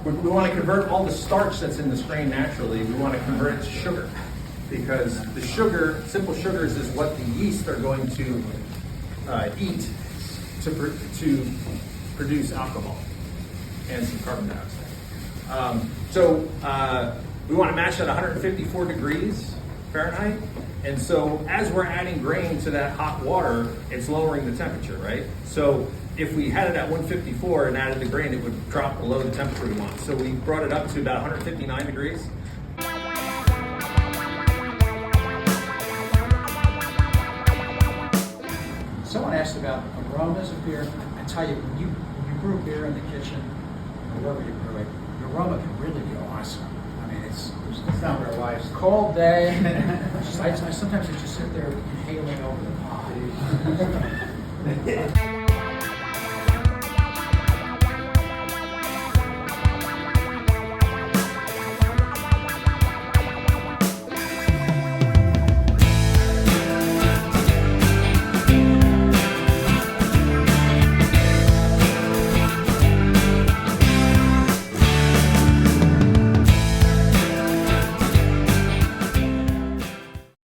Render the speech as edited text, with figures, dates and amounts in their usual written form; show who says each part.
Speaker 1: we want to convert all the starch that's in this grain naturally, we want to convert it to sugar. Because the sugar, simple sugars, is what the yeast are going to eat to produce alcohol and some carbon dioxide. We want to match at 154 degrees Fahrenheit. And so as we're adding grain to that hot water, it's lowering the temperature, right? So if we had it at 154 and added the grain, it would drop below the temperature we want. So we brought it up to about 159 degrees.
Speaker 2: Someone asked about aromas of beer. I tell you, when you brew beer in the kitchen, or wherever you brew it, the aroma can really be awesome. I mean, it's
Speaker 3: not where life's
Speaker 2: cold day. I sometimes just sit there inhaling over the pot.